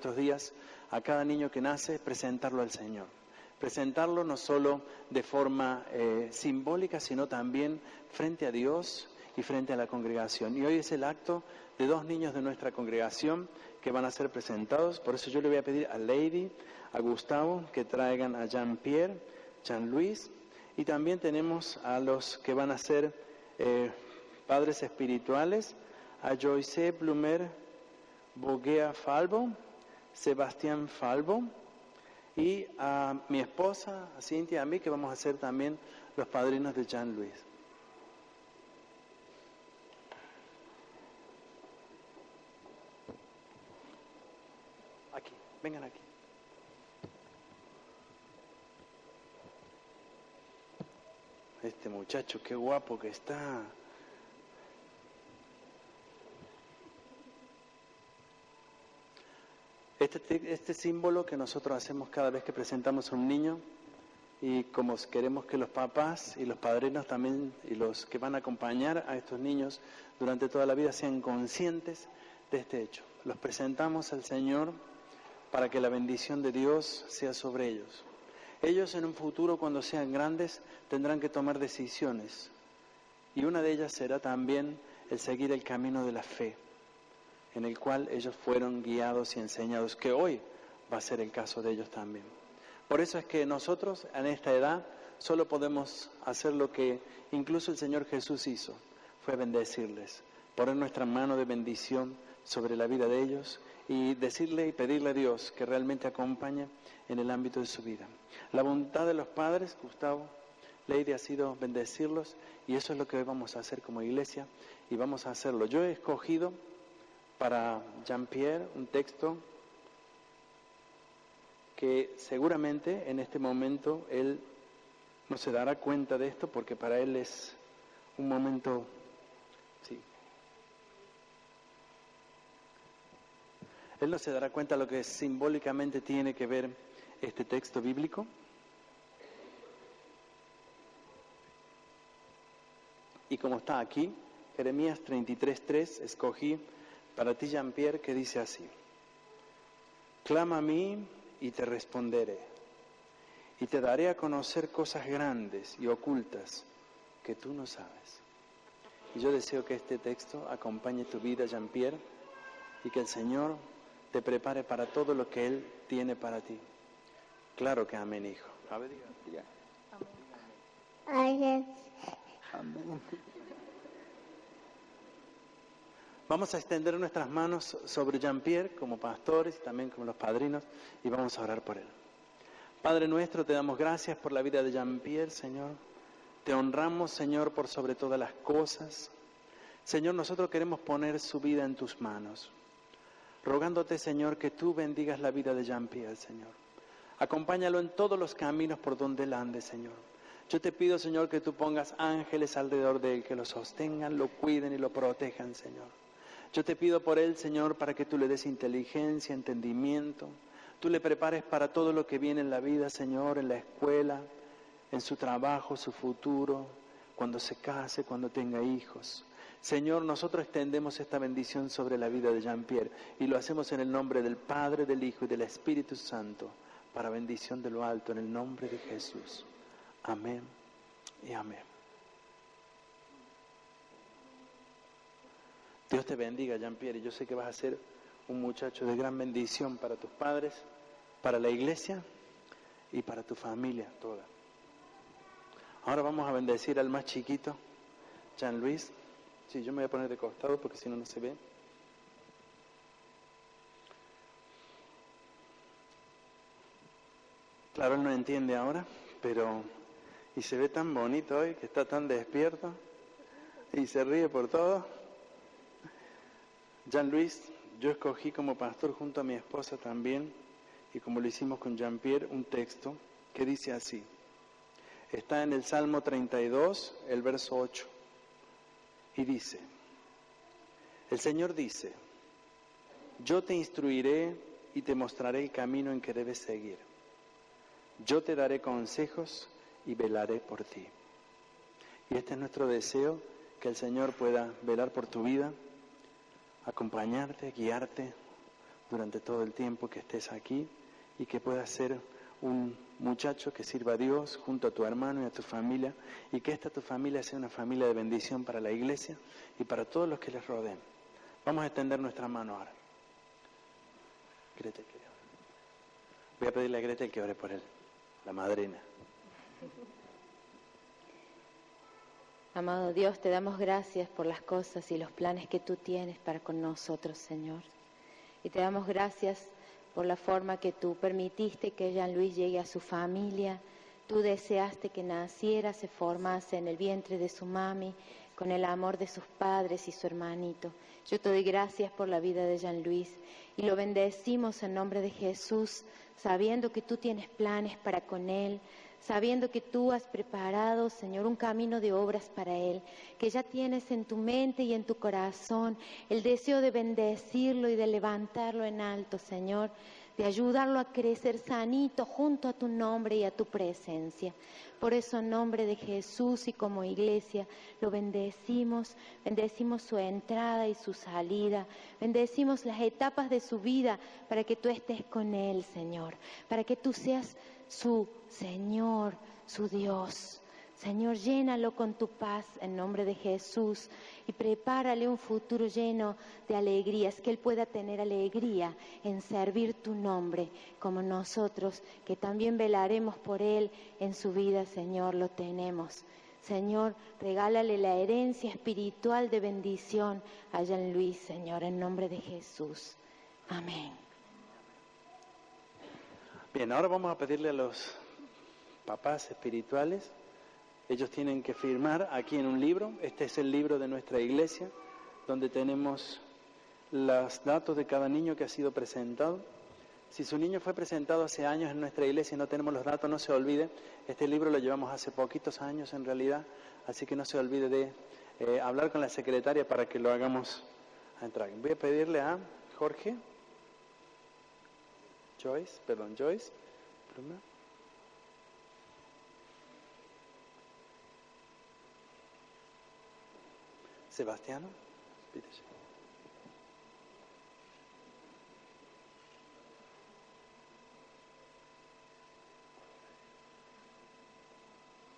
estos días, a cada niño que nace, presentarlo al Señor. Presentarlo no solo de forma simbólica, sino también frente a Dios y frente a la congregación. Y hoy es el acto de 2 niños de nuestra congregación que van a ser presentados. Por eso yo le voy a pedir a Lady, a Gustavo, que traigan a Jean-Pierre, Jean-Louis, y también tenemos a los que van a ser padres espirituales, a Joyce Blumer Boguea Falvo, Sebastián Falvo, y a mi esposa, a Cintia, a mí, que vamos a ser también los padrinos de Jean-Louis. Aquí, vengan aquí. Este muchacho, qué guapo que está. Este símbolo que nosotros hacemos cada vez que presentamos a un niño, y como queremos que los papás y los padrinos también, y los que van a acompañar a estos niños durante toda la vida, sean conscientes de este hecho. Los presentamos al Señor para que la bendición de Dios sea sobre ellos. Ellos en un futuro, cuando sean grandes, tendrán que tomar decisiones, y una de ellas será también el seguir el camino de la fe, en el cual ellos fueron guiados y enseñados, que hoy va a ser el caso de ellos también. Por eso es que nosotros en esta edad solo podemos hacer lo que incluso el Señor Jesús hizo, fue bendecirles, poner nuestra mano de bendición sobre la vida de ellos y decirle y pedirle a Dios que realmente acompañe en el ámbito de su vida. La voluntad de los padres, Gustavo, Lady, ha sido bendecirlos, y eso es lo que hoy vamos a hacer como iglesia, y vamos a hacerlo. Yo he escogido para Jean-Pierre un texto que seguramente en este momento él no se dará cuenta de esto, porque para él es un momento, sí. Él no se dará cuenta de lo que simbólicamente tiene que ver este texto bíblico. Y como está aquí, Jeremías 33:3, escogí para ti, Jean-Pierre, que dice así: clama a mí y te responderé, y te daré a conocer cosas grandes y ocultas que tú no sabes. Y yo deseo que este texto acompañe tu vida, Jean-Pierre, y que el Señor te prepare para todo lo que Él tiene para ti. Claro que amén, hijo. A ver, diga. Amén. Amén. Vamos a extender nuestras manos sobre Jean-Pierre como pastores y también como los padrinos, y vamos a orar por él. Padre nuestro, te damos gracias por la vida de Jean-Pierre, Señor. Te honramos, Señor, por sobre todas las cosas. Señor, nosotros queremos poner su vida en tus manos, rogándote, Señor, que tú bendigas la vida de Jean-Pierre, Señor. Acompáñalo en todos los caminos por donde él ande, Señor. Yo te pido, Señor, que tú pongas ángeles alrededor de él, que lo sostengan, lo cuiden y lo protejan, Señor. Yo te pido por él, Señor, para que tú le des inteligencia, entendimiento. Tú le prepares para todo lo que viene en la vida, Señor, en la escuela, en su trabajo, su futuro, cuando se case, cuando tenga hijos. Señor, nosotros extendemos esta bendición sobre la vida de Jean-Pierre y lo hacemos en el nombre del Padre, del Hijo y del Espíritu Santo, para bendición de lo alto, en el nombre de Jesús. Amén y amén. Dios te bendiga, Jean-Pierre, y yo sé que vas a ser un muchacho de gran bendición para tus padres, para la iglesia y para tu familia toda. Ahora vamos a bendecir al más chiquito, Jean-Louis. Sí, yo me voy a poner de costado porque si no, no se ve. Claro, él no entiende ahora, pero... Y se ve tan bonito hoy, que está tan despierto, y se ríe por todo. Jean-Louis, yo escogí como pastor junto a mi esposa también, y como lo hicimos con Jean-Pierre, un texto que dice así. Está en el Salmo 32, el verso 8, y dice, el Señor dice, yo te instruiré y te mostraré el camino en que debes seguir. Yo te daré consejos y velaré por ti. Y este es nuestro deseo, que el Señor pueda velar por tu vida, acompañarte, guiarte, durante todo el tiempo que estés aquí y que puedas ser un muchacho que sirva a Dios junto a tu hermano y a tu familia, y que esta tu familia sea una familia de bendición para la iglesia y para todos los que les rodeen. Vamos a extender nuestra mano ahora. Gretel, que ore. Voy a pedirle a Gretel que ore por él, la madrina. Amado Dios, te damos gracias por las cosas y los planes que tú tienes para con nosotros, Señor. Y te damos gracias por la forma que tú permitiste que Jean-Louis llegue a su familia. Tú deseaste que naciera, se formase en el vientre de su mami, con el amor de sus padres y su hermanito. Yo te doy gracias por la vida de Jean-Louis y lo bendecimos en nombre de Jesús, sabiendo que tú tienes planes para con él, sabiendo que tú has preparado, Señor, un camino de obras para él, que ya tienes en tu mente y en tu corazón el deseo de bendecirlo y de levantarlo en alto, Señor, de ayudarlo a crecer sanito junto a tu nombre y a tu presencia. Por eso, en nombre de Jesús y como iglesia, lo bendecimos su entrada y su salida, bendecimos las etapas de su vida para que tú estés con él, Señor, para que tú seas su Señor, su Dios. Señor, llénalo con tu paz en nombre de Jesús y prepárale un futuro lleno de alegrías, que él pueda tener alegría en servir tu nombre, como nosotros, que también velaremos por él en su vida, Señor, lo tenemos. Señor, regálale la herencia espiritual de bendición a Jean-Louis, Señor, en nombre de Jesús. Amén. Bien, ahora vamos a pedirle a los papás espirituales. Ellos tienen que firmar aquí en un libro. Este es el libro de nuestra iglesia, donde tenemos los datos de cada niño que ha sido presentado. Si su niño fue presentado hace años en nuestra iglesia y no tenemos los datos, no se olvide. Este libro lo llevamos hace poquitos años en realidad, así que no se olvide de hablar con la secretaria para que lo hagamos entrar. Voy a pedirle a Joyce. Primero. Sebastiano, pídese.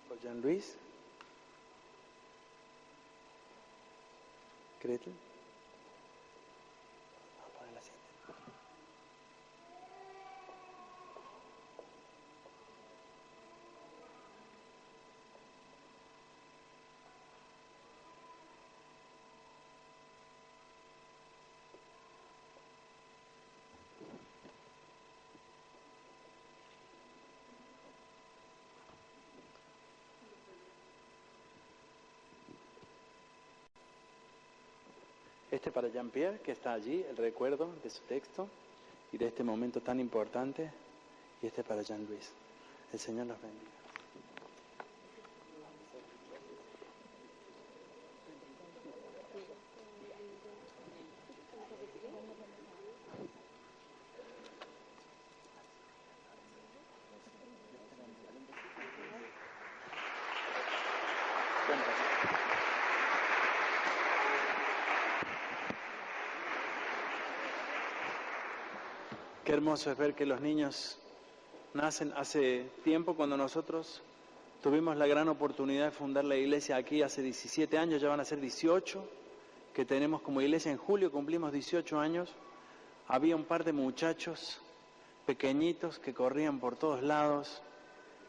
Por Jean-Louis. Gretel. Vamos a poner la siguiente. Este para Jean-Pierre, que está allí, el recuerdo de su texto y de este momento tan importante. Y este para Jean-Louis. El Señor los bendiga. Qué hermoso es ver que los niños nacen. Hace tiempo, cuando nosotros tuvimos la gran oportunidad de fundar la iglesia aquí, hace 17 años, ya van a ser 18, que tenemos como iglesia. En julio cumplimos 18 años. Había un par de muchachos pequeñitos que corrían por todos lados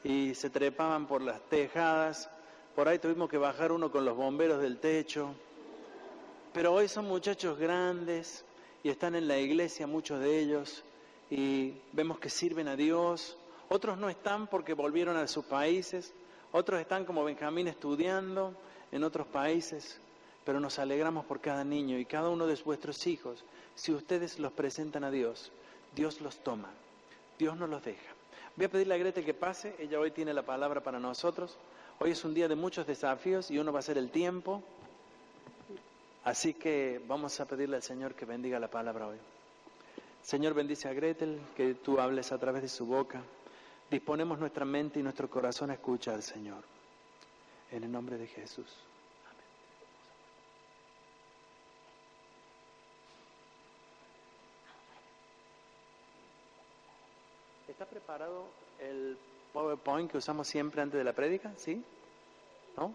y se trepaban por las tejadas. Por ahí tuvimos que bajar uno con los bomberos del techo. Pero hoy son muchachos grandes y están en la iglesia, muchos de ellos, y vemos que sirven a Dios. Otros no están porque volvieron a sus países, otros están como Benjamín estudiando en otros países, pero nos alegramos por cada niño y cada uno de vuestros hijos. Si ustedes los presentan a Dios, Dios los toma, Dios no los deja. Voy a pedirle a Gretel que pase, ella hoy tiene la palabra para nosotros. Hoy es un día de muchos desafíos y uno va a ser el tiempo. Así que vamos a pedirle al Señor que bendiga la palabra hoy. Señor, bendice a Gretel, que tú hables a través de su boca. Disponemos nuestra mente y nuestro corazón a escuchar, Señor. En el nombre de Jesús. Amén. ¿Está preparado el PowerPoint que usamos siempre antes de la prédica? ¿Sí? ¿No?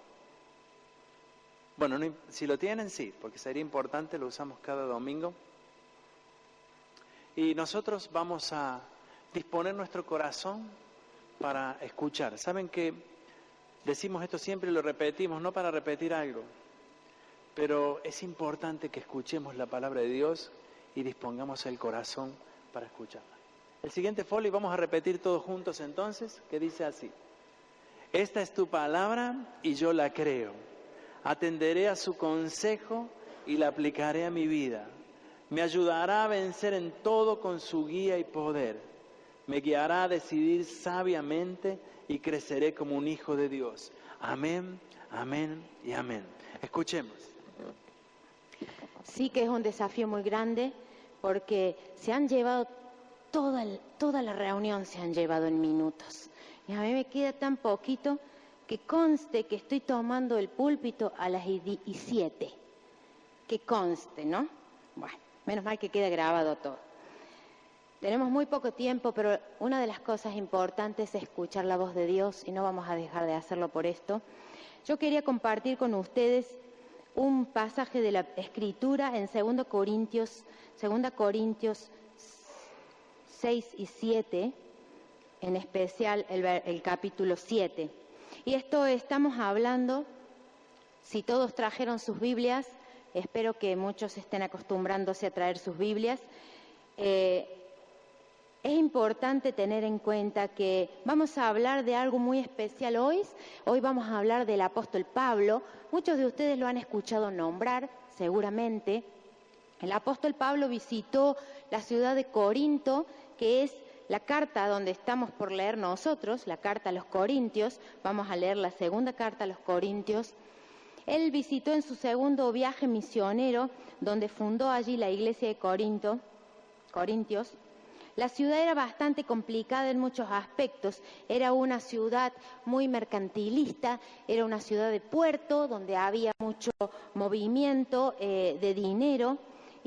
Bueno, si lo tienen, sí, porque sería importante, lo usamos cada domingo. Y nosotros vamos a disponer nuestro corazón para escuchar. ¿Saben que decimos esto siempre y lo repetimos, no para repetir algo? Pero es importante que escuchemos la palabra de Dios y dispongamos el corazón para escucharla. El siguiente folio, vamos a repetir todos juntos entonces, que dice así: esta es tu palabra y yo la creo. Atenderé a su consejo y la aplicaré a mi vida. Me ayudará a vencer en todo con su guía y poder. Me guiará a decidir sabiamente y creceré como un hijo de Dios. Amén, amén y amén. Escuchemos. Sí que es un desafío muy grande porque se han llevado toda la reunión se han llevado en minutos. Y a mí me queda tan poquito que conste que estoy tomando el púlpito a las 7. Que conste, ¿no? Bueno, menos mal que queda grabado todo. Tenemos muy poco tiempo, pero una de las cosas importantes es escuchar la voz de Dios y no vamos a dejar de hacerlo por esto. Yo quería compartir con ustedes un pasaje de la Escritura en 2 Corintios 6 y 7, en especial el capítulo 7. Y esto estamos hablando, si todos trajeron sus Biblias, espero que muchos estén acostumbrándose a traer sus Biblias. Es importante tener en cuenta que vamos a hablar de algo muy especial hoy. Hoy vamos a hablar del apóstol Pablo. Muchos de ustedes lo han escuchado nombrar, seguramente. El apóstol Pablo visitó la ciudad de Corinto, que es la carta donde estamos por leer nosotros, la carta a los Corintios. Vamos a leer la segunda carta a los Corintios. Él visitó en su segundo viaje misionero, donde fundó allí la iglesia de Corintios. La ciudad era bastante complicada en muchos aspectos. Era una ciudad muy mercantilista, era una ciudad de puerto donde había mucho movimiento de dinero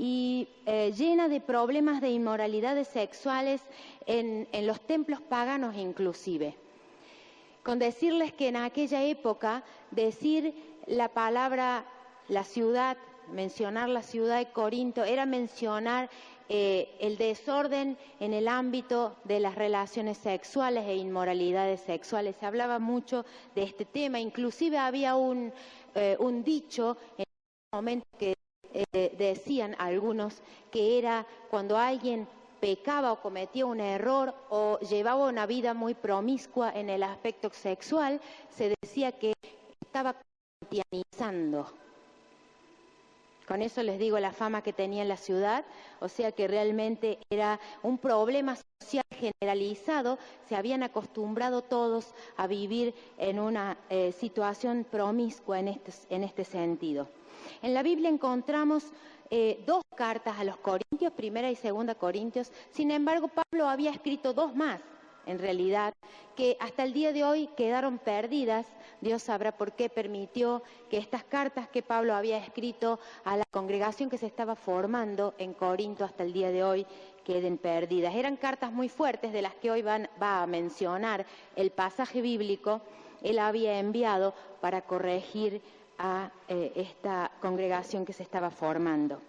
y llena de problemas de inmoralidades sexuales en los templos paganos inclusive. Con decirles que en aquella época decir la palabra la ciudad, mencionar la ciudad de Corinto, era mencionar el desorden en el ámbito de las relaciones sexuales e inmoralidades sexuales. Se hablaba mucho de este tema, inclusive había un dicho en ese momento que decían algunos que era cuando alguien pecaba o cometía un error o llevaba una vida muy promiscua en el aspecto sexual, se decía que estaba cristianizando. Con eso les digo la fama que tenía en la ciudad, o sea que realmente era un problema social generalizado. Se habían acostumbrado todos a vivir en una situación promiscua en este sentido. En la Biblia encontramos 2 cartas a los Corintios, 1 y 2 Corintios. Sin embargo, Pablo había escrito 2 más, en realidad, que hasta el día de hoy quedaron perdidas. Dios sabrá por qué permitió que estas cartas que Pablo había escrito a la congregación que se estaba formando en Corinto hasta el día de hoy queden perdidas. Eran cartas muy fuertes de las que hoy va a mencionar el pasaje bíblico. Él había enviado para corregir a esta congregación que se estaba formando.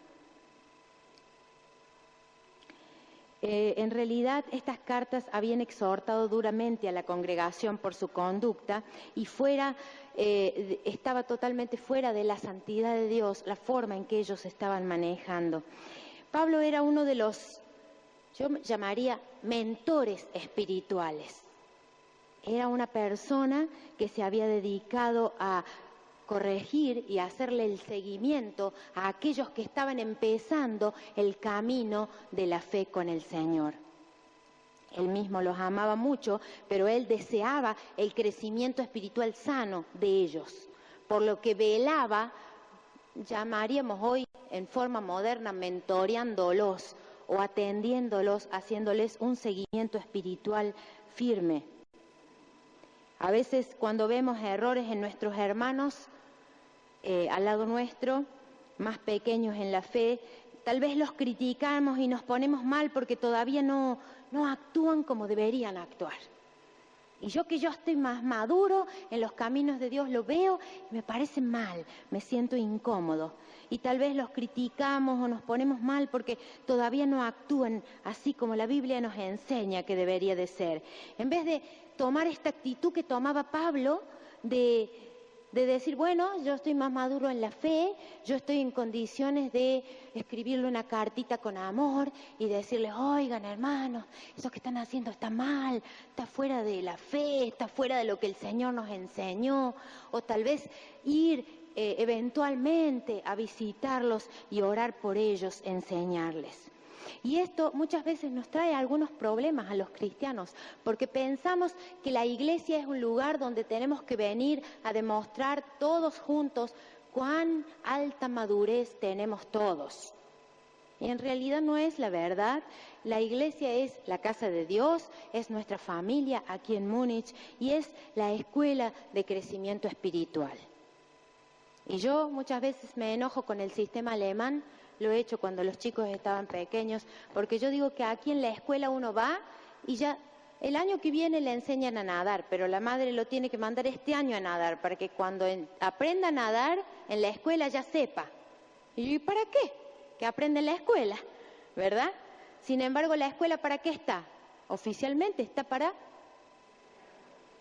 En realidad, estas cartas habían exhortado duramente a la congregación por su conducta y estaba totalmente fuera de la santidad de Dios, la forma en que ellos estaban manejando. Pablo era uno de los, yo llamaría, mentores espirituales. Era una persona que se había dedicado a corregir y hacerle el seguimiento a aquellos que estaban empezando el camino de la fe con el Señor. Él mismo los amaba mucho, pero él deseaba el crecimiento espiritual sano de ellos, por lo que velaba, llamaríamos hoy en forma moderna, mentoreándolos o atendiéndolos, haciéndoles un seguimiento espiritual firme. A veces cuando vemos errores en nuestros hermanos, al lado nuestro, más pequeños en la fe, tal vez los criticamos y nos ponemos mal porque todavía no no actúan como deberían actuar. Y yo que yo estoy más maduro en los caminos de Dios, lo veo y me parece mal, me siento incómodo. Y tal vez los criticamos o nos ponemos mal porque todavía no actúan así como la Biblia nos enseña que debería de ser. En vez de tomar esta actitud que tomaba Pablo de decir, bueno, yo estoy más maduro en la fe, yo estoy en condiciones de escribirle una cartita con amor y decirles, oigan hermanos, eso que están haciendo está mal, está fuera de la fe, está fuera de lo que el Señor nos enseñó, o tal vez ir eventualmente a visitarlos y orar por ellos, enseñarles. Y esto muchas veces nos trae algunos problemas a los cristianos, porque pensamos que la iglesia es un lugar donde tenemos que venir a demostrar todos juntos cuán alta madurez tenemos todos. Y en realidad no es la verdad. La iglesia es la casa de Dios, es nuestra familia aquí en Múnich y es la escuela de crecimiento espiritual. Y yo muchas veces me enojo con el sistema alemán. Lo he hecho cuando los chicos estaban pequeños, porque yo digo que aquí en la escuela uno va y ya el año que viene le enseñan a nadar, pero la madre lo tiene que mandar este año a nadar, para que cuando aprenda a nadar en la escuela ya sepa. Y yo, ¿para qué? Que aprenda en la escuela, ¿verdad? Sin embargo, ¿la escuela para qué está? Oficialmente está para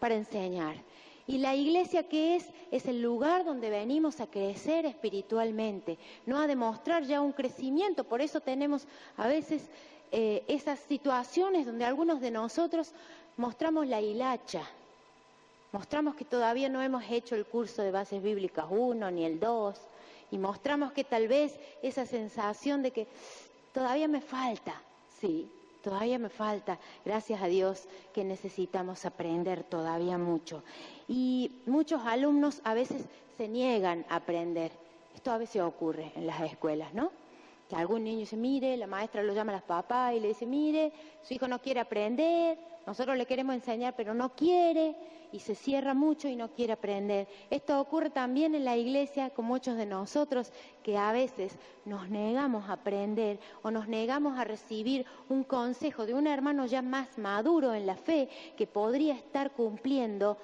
enseñar. Y la iglesia, ¿qué es? Es el lugar donde venimos a crecer espiritualmente, no a demostrar ya un crecimiento. Por eso tenemos a veces esas situaciones donde algunos de nosotros mostramos la hilacha, mostramos que todavía no hemos hecho el curso de bases bíblicas 1 ni el 2, y mostramos que tal vez esa sensación de que todavía me falta, sí. Todavía me falta, gracias a Dios, que necesitamos aprender todavía mucho. Y muchos alumnos a veces se niegan a aprender. Esto a veces ocurre en las escuelas, ¿no? Que algún niño dice, mire, la maestra lo llama a los papás y le dice, mire, su hijo no quiere aprender, nosotros le queremos enseñar pero no quiere, y se cierra mucho y no quiere aprender. Esto ocurre también en la iglesia con muchos de nosotros, que a veces nos negamos a aprender o nos negamos a recibir un consejo de un hermano ya más maduro en la fe, que podría estar cumpliendo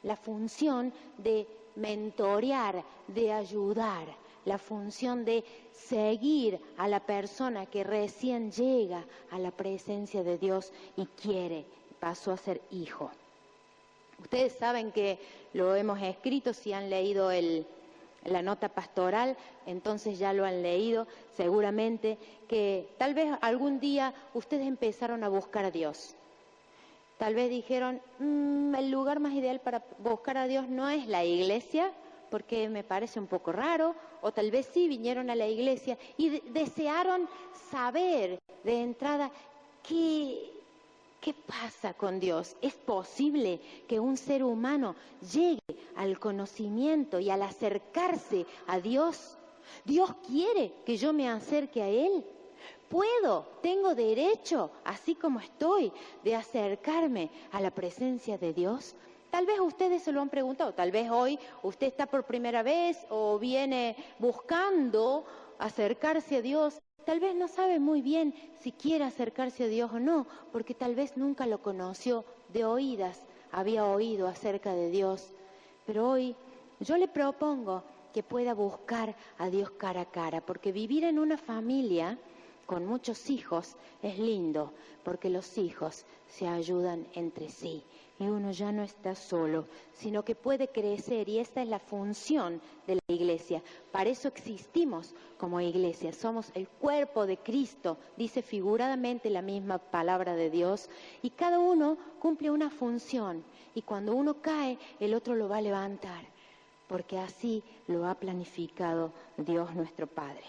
la función de mentorear, de ayudar, la función de seguir a la persona que recién llega a la presencia de Dios y pasó a ser hijo. Ustedes saben que lo hemos escrito, si han leído la nota pastoral, entonces ya lo han leído seguramente, que tal vez algún día ustedes empezaron a buscar a Dios. Tal vez dijeron, el lugar más ideal para buscar a Dios no es la iglesia, porque me parece un poco raro, o tal vez sí vinieron a la iglesia y desearon saber de entrada ¿qué pasa con Dios? ¿Es posible que un ser humano llegue al conocimiento y al acercarse a Dios? ¿Dios quiere que yo me acerque a Él? ¿Tengo derecho, así como estoy, de acercarme a la presencia de Dios? Tal vez ustedes se lo han preguntado, tal vez hoy usted está por primera vez o viene buscando acercarse a Dios. Tal vez no sabe muy bien si quiere acercarse a Dios o no, porque tal vez nunca lo conoció, de oídas había oído acerca de Dios. Pero hoy yo le propongo que pueda buscar a Dios cara a cara, porque vivir en una familia con muchos hijos es lindo, porque los hijos se ayudan entre sí. Y uno ya no está solo, sino que puede crecer, y esta es la función de la iglesia. Para eso existimos como iglesia, somos el cuerpo de Cristo, dice figuradamente la misma palabra de Dios, y cada uno cumple una función, y cuando uno cae, el otro lo va a levantar, porque así lo ha planificado Dios nuestro Padre.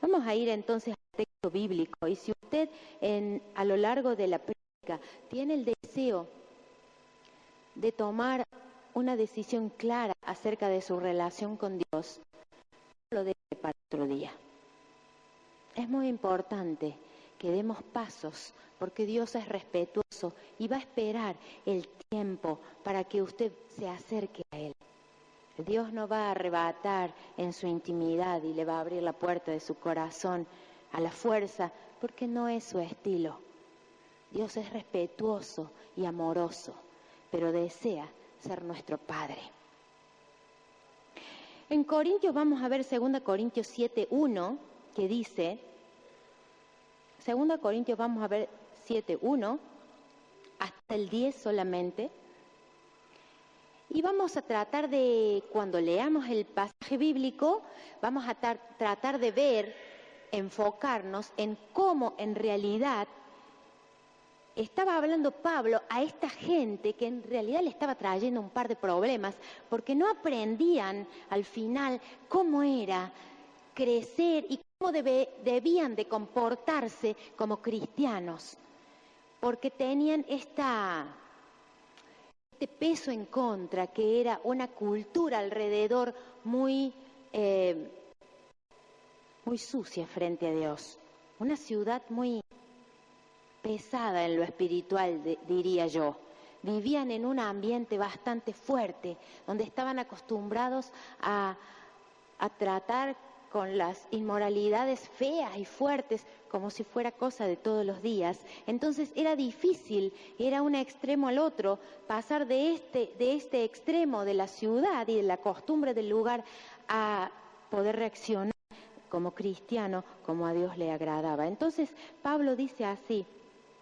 Vamos a ir entonces al texto bíblico, y si usted a lo largo de la prédica tiene el deseo de tomar una decisión clara acerca de su relación con Dios, no lo deje para otro día. Es muy importante que demos pasos, porque Dios es respetuoso y va a esperar el tiempo para que usted se acerque a Él. Dios no va a arrebatar en su intimidad y le va a abrir la puerta de su corazón a la fuerza, porque no es su estilo. Dios es respetuoso y amoroso, pero desea ser nuestro Padre. En Corintios vamos a ver 2 Corintios 7:1, que dice, 2 Corintios vamos a ver 7:1, hasta el 10 solamente. Y vamos a tratar de, cuando leamos el pasaje bíblico, vamos a tratar de ver, enfocarnos en cómo en realidad estaba hablando Pablo a esta gente que en realidad le estaba trayendo un par de problemas, porque no aprendían al final cómo era crecer y cómo debían de comportarse como cristianos, porque tenían este peso en contra, que era una cultura alrededor muy sucia frente a Dios, una ciudad muy pesada en lo espiritual, diría yo. Vivían en un ambiente bastante fuerte, donde estaban acostumbrados a tratar con las inmoralidades feas y fuertes como si fuera cosa de todos los días. Entonces era difícil, era un extremo al otro, pasar de este extremo de la ciudad y de la costumbre del lugar a poder reaccionar como cristiano, como a Dios le agradaba. Entonces Pablo dice así,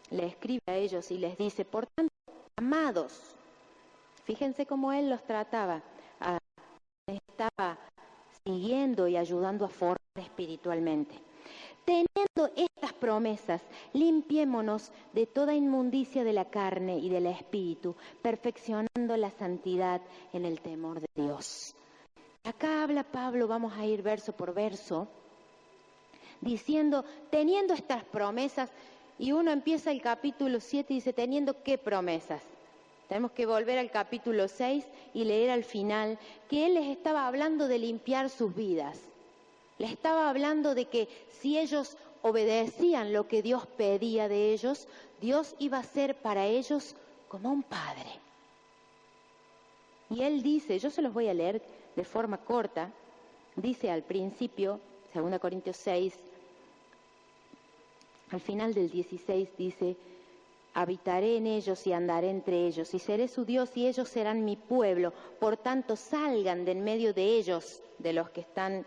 le escribe a ellos y les dice, por tanto, amados, fíjense cómo él los trataba, estaba siguiendo y ayudando a formar espiritualmente. Teniendo estas promesas, limpiémonos de toda inmundicia de la carne y del espíritu, perfeccionando la santidad en el temor de Dios. Acá habla Pablo, vamos a ir verso por verso, diciendo, teniendo estas promesas, y uno empieza el capítulo 7 y dice, ¿teniendo qué promesas? Tenemos que volver al capítulo 6 y leer al final que él les estaba hablando de limpiar sus vidas. Les estaba hablando de que si ellos obedecían lo que Dios pedía de ellos, Dios iba a ser para ellos como un padre. Y él dice, yo se los voy a leer de forma corta, dice al principio, 2 Corintios 6, al final del 16 dice, habitaré en ellos y andaré entre ellos, y seré su Dios y ellos serán mi pueblo. Por tanto, salgan de en medio de ellos, de los que están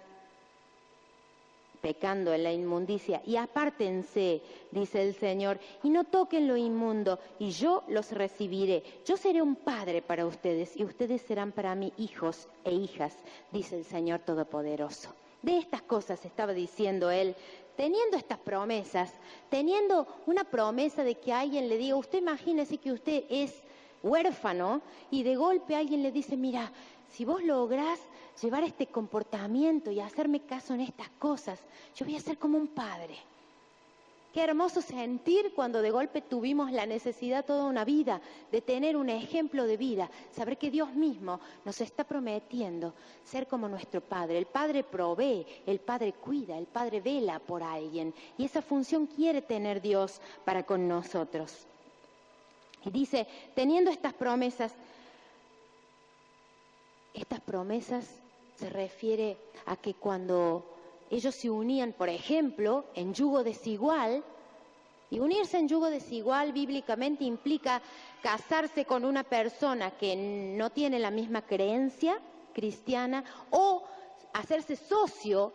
pecando en la inmundicia, y apártense, dice el Señor, y no toquen lo inmundo, y yo los recibiré. Yo seré un padre para ustedes, y ustedes serán para mí hijos e hijas, dice el Señor Todopoderoso. De estas cosas estaba diciendo él, teniendo estas promesas, teniendo una promesa de que alguien le diga, usted imagínese que usted es huérfano y de golpe alguien le dice, mira, si vos lográs llevar este comportamiento y hacerme caso en estas cosas, yo voy a ser como un padre. Qué hermoso sentir cuando de golpe tuvimos la necesidad toda una vida de tener un ejemplo de vida, saber que Dios mismo nos está prometiendo ser como nuestro Padre. El Padre provee, el Padre cuida, el Padre vela por alguien y esa función quiere tener Dios para con nosotros. Y dice, teniendo estas promesas se refiere a que cuando ellos se unían, por ejemplo, en yugo desigual, y unirse en yugo desigual bíblicamente implica casarse con una persona que no tiene la misma creencia cristiana o hacerse socio,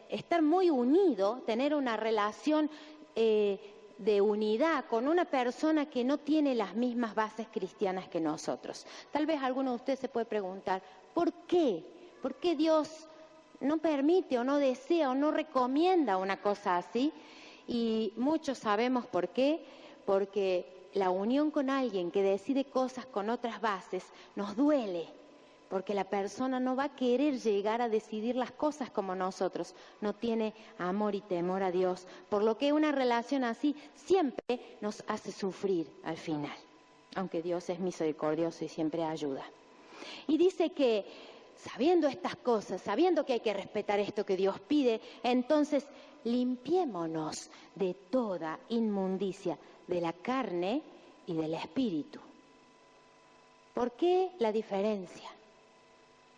estar muy unido, tener una relación de unidad con una persona que no tiene las mismas bases cristianas que nosotros. Tal vez alguno de ustedes se puede preguntar, ¿por qué? ¿Por qué Dios no permite o no desea o no recomienda una cosa así? Y muchos sabemos por qué, porque la unión con alguien que decide cosas con otras bases nos duele, porque la persona no va a querer llegar a decidir las cosas como nosotros, no tiene amor y temor a Dios, por lo que una relación así siempre nos hace sufrir al final, aunque Dios es misericordioso y siempre ayuda. Y dice que sabiendo estas cosas, sabiendo que hay que respetar esto que Dios pide, entonces limpiémonos de toda inmundicia de la carne y del espíritu. ¿Por qué la diferencia?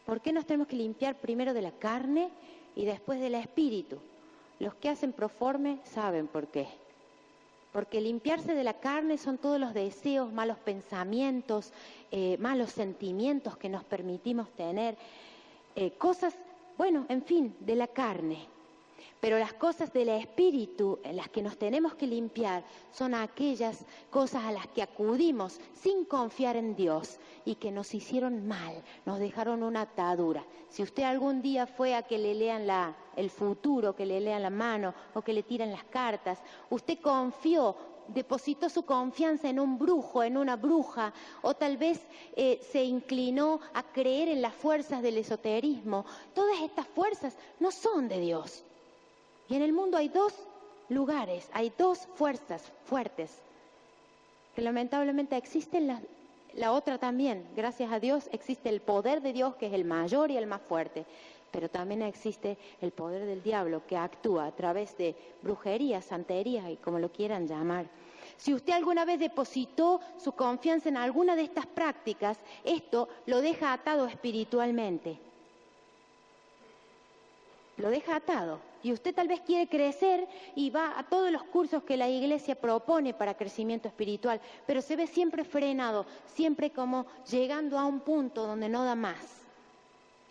¿Por qué nos tenemos que limpiar primero de la carne y después del espíritu? Los que hacen proforme saben por qué. Porque limpiarse de la carne son todos los deseos, malos pensamientos, malos sentimientos que nos permitimos tener, cosas, bueno, en fin, de la carne. Pero las cosas del espíritu en las que nos tenemos que limpiar son aquellas cosas a las que acudimos sin confiar en Dios y que nos hicieron mal, nos dejaron una atadura. Si usted algún día fue a que le lean el futuro, que le lean la mano o que le tiran las cartas, usted confió, depositó su confianza en un brujo, en una bruja, o tal vez se inclinó a creer en las fuerzas del esoterismo. Todas estas fuerzas no son de Dios. Y en el mundo hay dos lugares, hay dos fuerzas fuertes, que lamentablemente existen, la otra también, gracias a Dios, existe el poder de Dios, que es el mayor y el más fuerte, pero también existe el poder del diablo, que actúa a través de brujería, santería y como lo quieran llamar. Si usted alguna vez depositó su confianza en alguna de estas prácticas, esto lo deja atado espiritualmente. Lo deja atado. Y usted tal vez quiere crecer y va a todos los cursos que la iglesia propone para crecimiento espiritual, pero se ve siempre frenado, siempre como llegando a un punto donde no da más,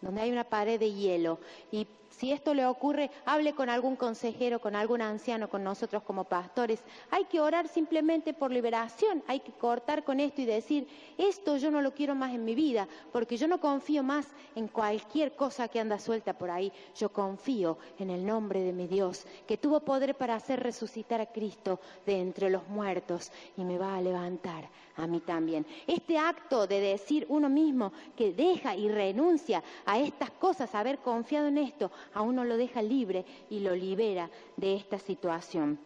donde hay una pared de hielo. Y si esto le ocurre, hable con algún consejero, con algún anciano, con nosotros como pastores. Hay que orar simplemente por liberación, hay que cortar con esto y decir, esto yo no lo quiero más en mi vida, porque yo no confío más en cualquier cosa que anda suelta por ahí. Yo confío en el nombre de mi Dios, que tuvo poder para hacer resucitar a Cristo de entre los muertos y me va a levantar a mí también. Este acto de decir uno mismo que deja y renuncia a estas cosas, haber confiado en esto, a uno lo deja libre y lo libera de esta situación.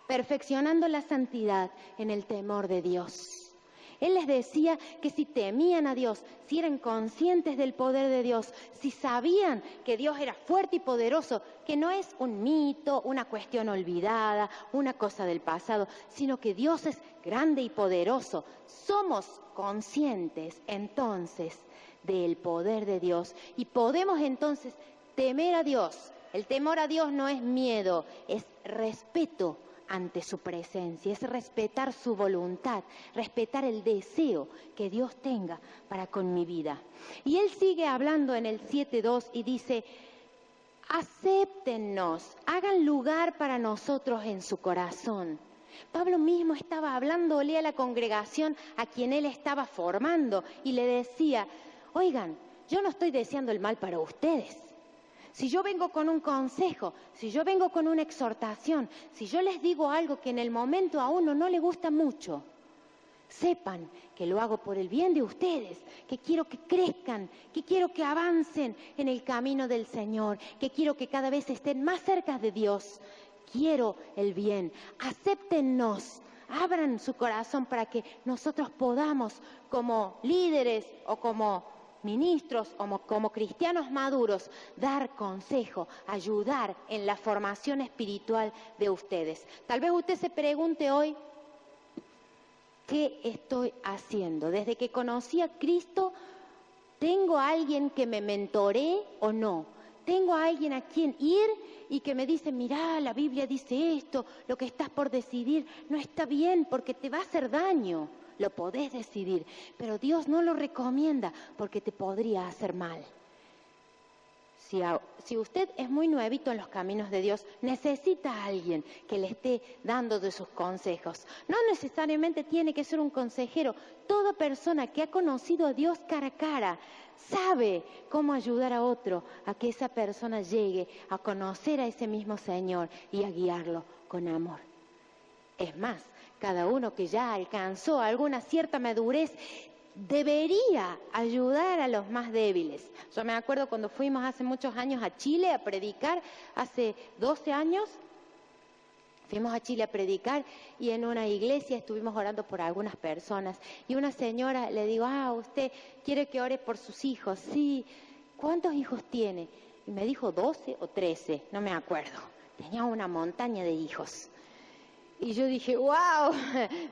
Perfeccionando la santidad en el temor de Dios. Él les decía que si temían a Dios, si eran conscientes del poder de Dios, si sabían que Dios era fuerte y poderoso, que no es un mito, una cuestión olvidada, una cosa del pasado, sino que Dios es grande y poderoso. Somos conscientes entonces del poder de Dios y podemos entonces temer a Dios. El temor a Dios no es miedo, es respeto ante su presencia, es respetar su voluntad, respetar el deseo que Dios tenga para con mi vida. Y él sigue hablando en el 7:2 y dice, acéptennos, hagan lugar para nosotros en su corazón. Pablo mismo estaba hablándole a la congregación a quien él estaba formando y le decía, oigan, yo no estoy deseando el mal para ustedes. Si yo vengo con un consejo, si yo vengo con una exhortación, si yo les digo algo que en el momento a uno no le gusta mucho, sepan que lo hago por el bien de ustedes, que quiero que crezcan, que quiero que avancen en el camino del Señor, que quiero que cada vez estén más cerca de Dios. Quiero el bien. Acéptennos, abran su corazón para que nosotros podamos, como líderes o como ministros o como cristianos maduros, dar consejo, ayudar en la formación espiritual de ustedes. Tal vez usted se pregunte hoy, ¿qué estoy haciendo? Desde que conocí a Cristo, ¿tengo a alguien que me mentoree o no? ¿Tengo a alguien a quien ir y que me dice, mirá, la Biblia dice esto, lo que estás por decidir no está bien porque te va a hacer daño? Lo podés decidir, pero Dios no lo recomienda porque te podría hacer mal. Si usted es muy nuevito en los caminos de Dios, necesita a alguien que le esté dando de sus consejos. No necesariamente tiene que ser un consejero. Toda persona que ha conocido a Dios cara a cara sabe cómo ayudar a otro a que esa persona llegue a conocer a ese mismo Señor y a guiarlo con amor. Es más, cada uno que ya alcanzó alguna cierta madurez debería ayudar a los más débiles. Yo me acuerdo cuando fuimos hace muchos años a Chile a predicar, hace 12 años, fuimos a Chile a predicar y en una iglesia estuvimos orando por algunas personas y una señora le digo, ¿usted quiere que ore por sus hijos? Sí. ¿Cuántos hijos tiene? Y me dijo 12 o 13, no me acuerdo. Tenía una montaña de hijos. Y yo dije, wow,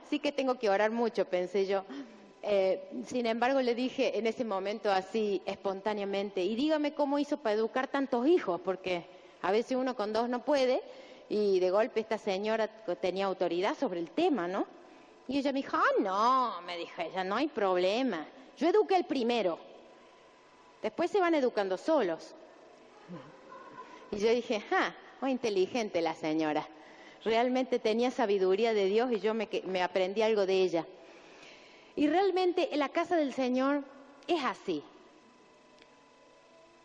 sí que tengo que orar mucho, pensé yo. Sin embargo, le dije en ese momento así espontáneamente, y dígame cómo hizo para educar tantos hijos, porque a veces uno con 2 no puede, Y de golpe esta señora tenía autoridad sobre el tema, ¿no? Y ella me dijo, no, me dijo ella, no hay problema. Yo eduqué el primero. Después se van educando solos. Y yo dije, muy inteligente la señora. Realmente tenía sabiduría de Dios y yo me aprendí algo de ella. Y realmente en la casa del Señor es así.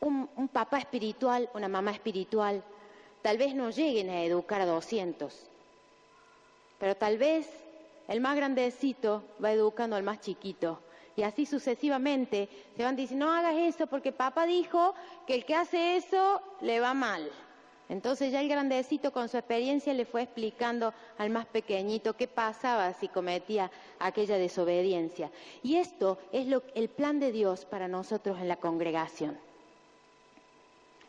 Un papá espiritual, una mamá espiritual, tal vez no lleguen a educar a 200, pero tal vez el más grandecito va educando al más chiquito. Y así sucesivamente se van diciendo, no hagas eso porque papá dijo que el que hace eso le va mal. Entonces ya el grandecito con su experiencia le fue explicando al más pequeñito qué pasaba si cometía aquella desobediencia. Y esto es el plan de Dios para nosotros en la congregación.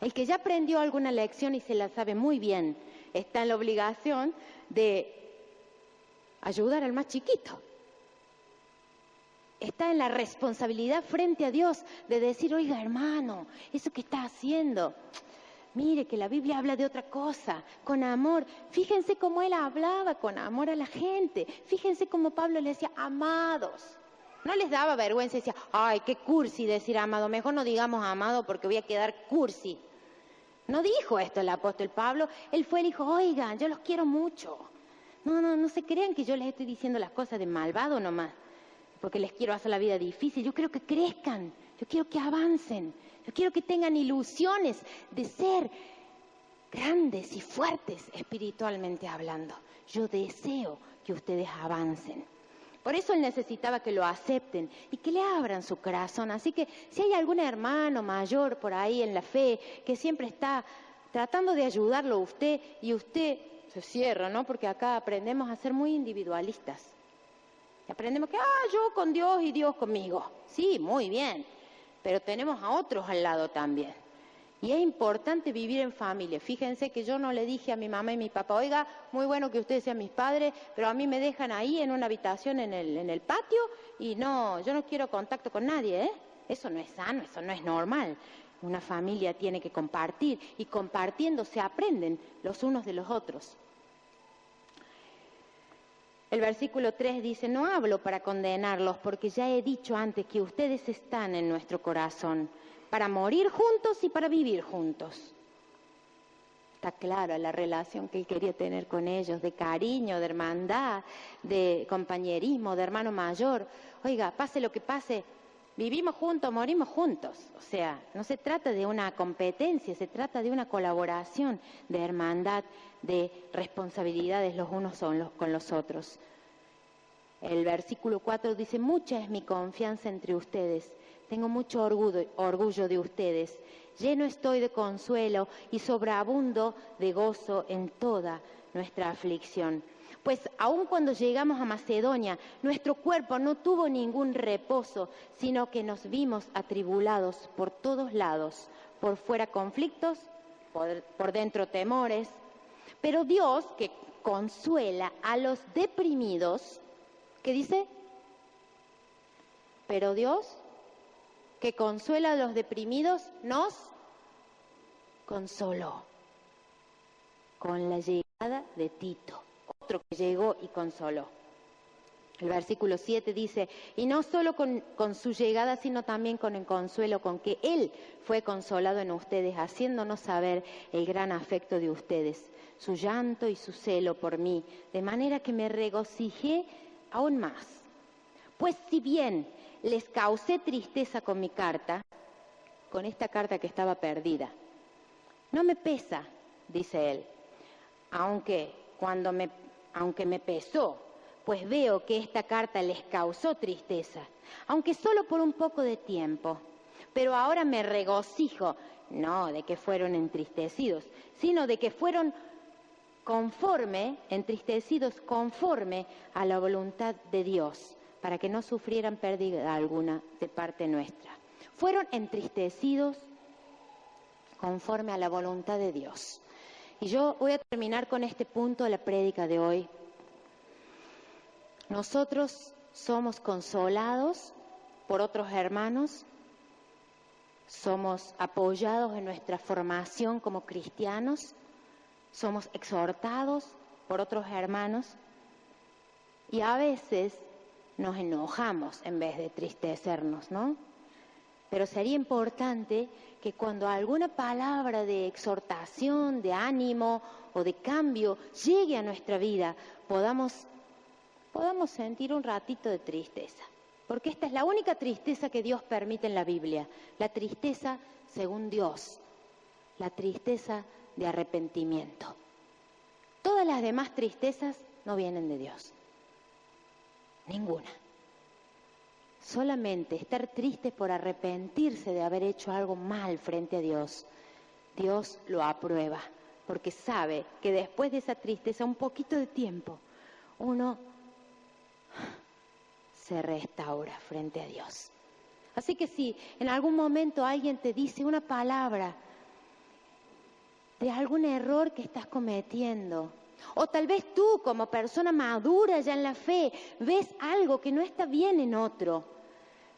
El que ya aprendió alguna lección y se la sabe muy bien, está en la obligación de ayudar al más chiquito. Está en la responsabilidad frente a Dios de decir, oiga hermano, eso que está haciendo, mire que la Biblia habla de otra cosa, con amor. Fíjense cómo él hablaba con amor a la gente. Fíjense cómo Pablo le decía, amados. No les daba vergüenza, decía, ay, qué cursi decir amado, mejor no digamos amado porque voy a quedar cursi. No dijo esto el apóstol Pablo, él dijo, oigan, yo los quiero mucho. No se crean que yo les estoy diciendo las cosas de malvado nomás, porque les quiero hacer la vida difícil. Yo quiero que crezcan, yo quiero que avancen, yo quiero que tengan ilusiones de ser grandes y fuertes espiritualmente hablando. Yo deseo que ustedes avancen. Por eso él necesitaba que lo acepten y que le abran su corazón. Así que si hay algún hermano mayor por ahí en la fe que siempre está tratando de ayudarlo a usted y usted se cierra, ¿no? Porque acá aprendemos a ser muy individualistas. Aprendemos que, yo con Dios y Dios conmigo. Sí, muy bien, pero tenemos a otros al lado también. Y es importante vivir en familia. Fíjense que yo no le dije a mi mamá y mi papá, oiga, muy bueno que ustedes sean mis padres, pero a mí me dejan ahí en una habitación en el patio y no, yo no quiero contacto con nadie, ¿eh? Eso no es sano, eso no es normal. Una familia tiene que compartir y compartiendo se aprenden los unos de los otros. El versículo 3 dice, no hablo para condenarlos porque ya he dicho antes que ustedes están en nuestro corazón, para morir juntos y para vivir juntos. Está clara la relación que él quería tener con ellos, de cariño, de hermandad, de compañerismo, de hermano mayor. Oiga, pase lo que pase, vivimos juntos, morimos juntos. O sea, no se trata de una competencia, se trata de una colaboración, de hermandad, de responsabilidades los unos con los otros. El versículo 4 dice, mucha es mi confianza entre ustedes. Tengo mucho orgullo de ustedes. Lleno estoy de consuelo y sobreabundo de gozo en toda nuestra aflicción. Pues aun cuando llegamos a Macedonia, nuestro cuerpo no tuvo ningún reposo, sino que nos vimos atribulados por todos lados, por fuera conflictos, por dentro temores. Pero Dios, que consuela a los deprimidos, ¿qué dice? Pero Dios, que consuela a los deprimidos, nos consoló con la llegada de Tito, otro que llegó y consoló. El versículo 7 dice, y no solo con su llegada, sino también con el consuelo con que Él fue consolado en ustedes, haciéndonos saber el gran afecto de ustedes, su llanto y su celo por mí, de manera que me regocijé aún más. Pues si bien les causé tristeza con mi carta, con esta carta que estaba perdida, no me pesa, dice él, aunque me pesó, pues veo que esta carta les causó tristeza, aunque solo por un poco de tiempo. Pero ahora me regocijo, no de que fueron entristecidos, sino de que fueron entristecidos conforme a la voluntad de Dios, para que no sufrieran pérdida alguna de parte nuestra. Fueron entristecidos conforme a la voluntad de Dios. Y yo voy a terminar con este punto de la prédica de hoy. Nosotros somos consolados por otros hermanos, somos apoyados en nuestra formación como cristianos, somos exhortados por otros hermanos y a veces nos enojamos en vez de tristecernos, ¿no? Pero sería importante que cuando alguna palabra de exhortación, de ánimo o de cambio llegue a nuestra vida, podamos sentir un ratito de tristeza. Porque esta es la única tristeza que Dios permite en la Biblia, la tristeza según Dios, la tristeza de arrepentimiento. Todas las demás tristezas no vienen de Dios, ninguna. Solamente estar triste por arrepentirse de haber hecho algo mal frente a Dios, Dios lo aprueba, porque sabe que después de esa tristeza, un poquito de tiempo, uno se restaura frente a Dios. Así que si en algún momento alguien te dice una palabra de algún error que estás cometiendo, o tal vez tú como persona madura ya en la fe ves algo que no está bien en otro,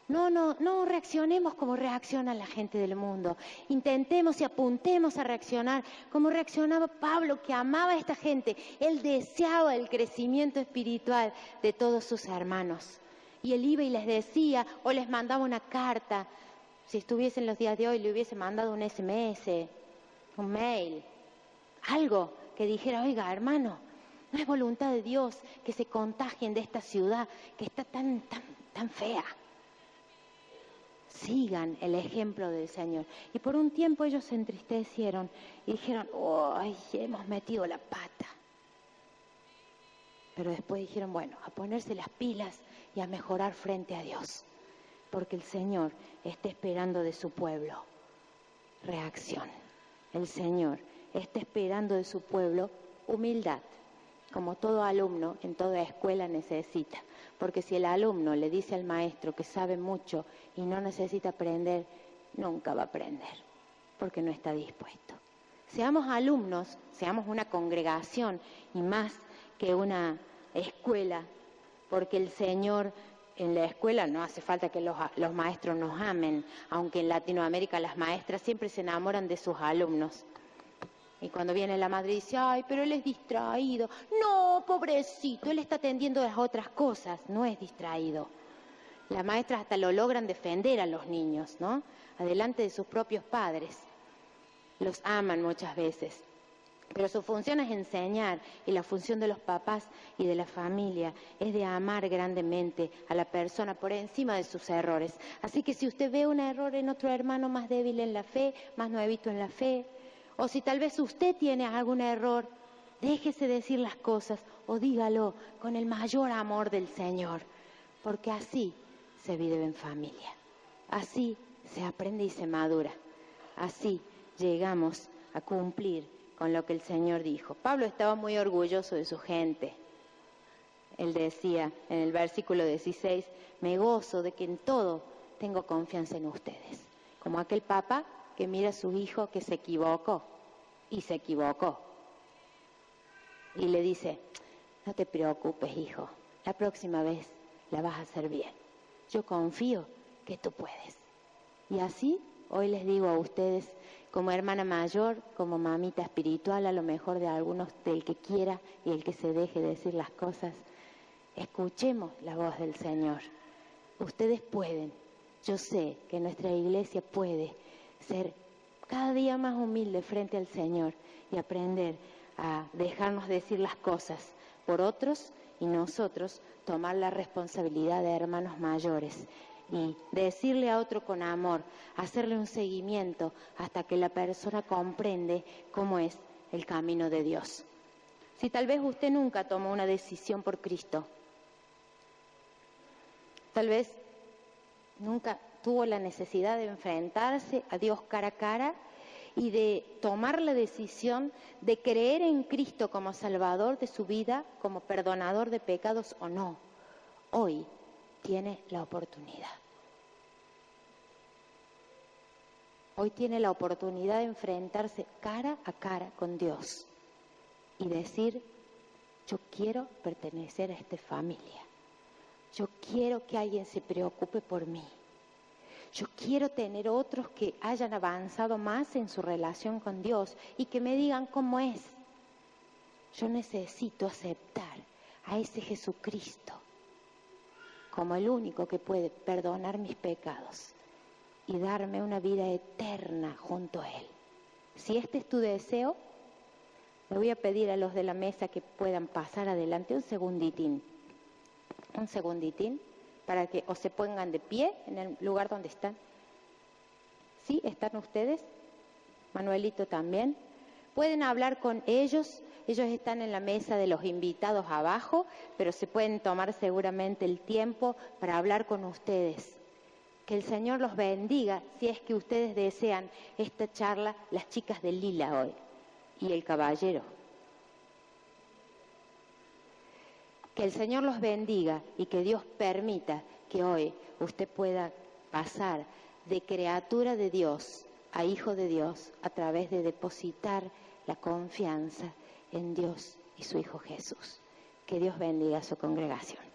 no reaccionemos como reacciona la gente del mundo. Intentemos y apuntemos a reaccionar como reaccionaba Pablo, que amaba a esta gente. Él deseaba el crecimiento espiritual de todos sus hermanos. Y él iba y les decía, o les mandaba una carta. Si estuviese en los días de hoy, le hubiese mandado un SMS, un mail, algo que dijera, oiga, hermano, no es voluntad de Dios que se contagien de esta ciudad que está tan fea. Sigan el ejemplo del Señor. Y por un tiempo ellos se entristecieron y dijeron, ¡ay, hemos metido la pata! Pero después dijeron, bueno, a ponerse las pilas y a mejorar frente a Dios. Porque el Señor está esperando de su pueblo reacción. El Señor está esperando de su pueblo humildad, como todo alumno en toda escuela necesita. Porque si el alumno le dice al maestro que sabe mucho y no necesita aprender, nunca va a aprender, porque no está dispuesto. Seamos alumnos, seamos una congregación y más que una escuela, porque el Señor en la escuela no hace falta que los maestros nos amen, aunque en Latinoamérica las maestras siempre se enamoran de sus alumnos. Y cuando viene la madre y dice, ay, pero él es distraído. No, pobrecito, él está atendiendo a las otras cosas, no es distraído. Las maestras hasta lo logran defender a los niños, ¿no? Adelante de sus propios padres. Los aman muchas veces. Pero su función es enseñar, y la función de los papás y de la familia es de amar grandemente a la persona por encima de sus errores. Así que si usted ve un error en otro hermano más débil en la fe, más nuevito en la fe, o si tal vez usted tiene algún error, déjese decir las cosas o dígalo con el mayor amor del Señor, porque así se vive en familia, así se aprende y se madura, así llegamos a cumplir con lo que el Señor dijo. Pablo estaba muy orgulloso de su gente. Él decía en el versículo 16, me gozo de que en todo tengo confianza en ustedes, como aquel papá que mira a su hijo que se equivocó, y se equivocó. Y le dice, no te preocupes, hijo, la próxima vez la vas a hacer bien. Yo confío que tú puedes. Y así, hoy les digo a ustedes, como hermana mayor, como mamita espiritual, a lo mejor de algunos, del que quiera y el que se deje decir las cosas, escuchemos la voz del Señor. Ustedes pueden. Yo sé que nuestra iglesia puede ser cada día más humilde frente al Señor y aprender a dejarnos decir las cosas por otros y nosotros tomar la responsabilidad de hermanos mayores y decirle a otro con amor, hacerle un seguimiento hasta que la persona comprende cómo es el camino de Dios. Si tal vez usted nunca tomó una decisión por Cristo, tal vez nunca tuvo la necesidad de enfrentarse a Dios cara a cara y de tomar la decisión de creer en Cristo como Salvador de su vida, como perdonador de pecados o no, hoy tiene la oportunidad. Hoy tiene la oportunidad de enfrentarse cara a cara con Dios y decir, yo quiero pertenecer a esta familia. Yo quiero que alguien se preocupe por mí. Yo quiero tener otros que hayan avanzado más en su relación con Dios y que me digan cómo es. Yo necesito aceptar a ese Jesucristo como el único que puede perdonar mis pecados y darme una vida eterna junto a Él. Si este es tu deseo, le voy a pedir a los de la mesa que puedan pasar adelante un segunditín, para que o se pongan de pie en el lugar donde están. ¿Sí? ¿Están ustedes? Manuelito también. Pueden hablar con ellos. Ellos están en la mesa de los invitados abajo, pero se pueden tomar seguramente el tiempo para hablar con ustedes. Que el Señor los bendiga si es que ustedes desean esta charla, las chicas de Lila hoy y el caballero. Que el Señor los bendiga y que Dios permita que hoy usted pueda pasar de criatura de Dios a hijo de Dios a través de depositar la confianza en Dios y su Hijo Jesús. Que Dios bendiga a su congregación.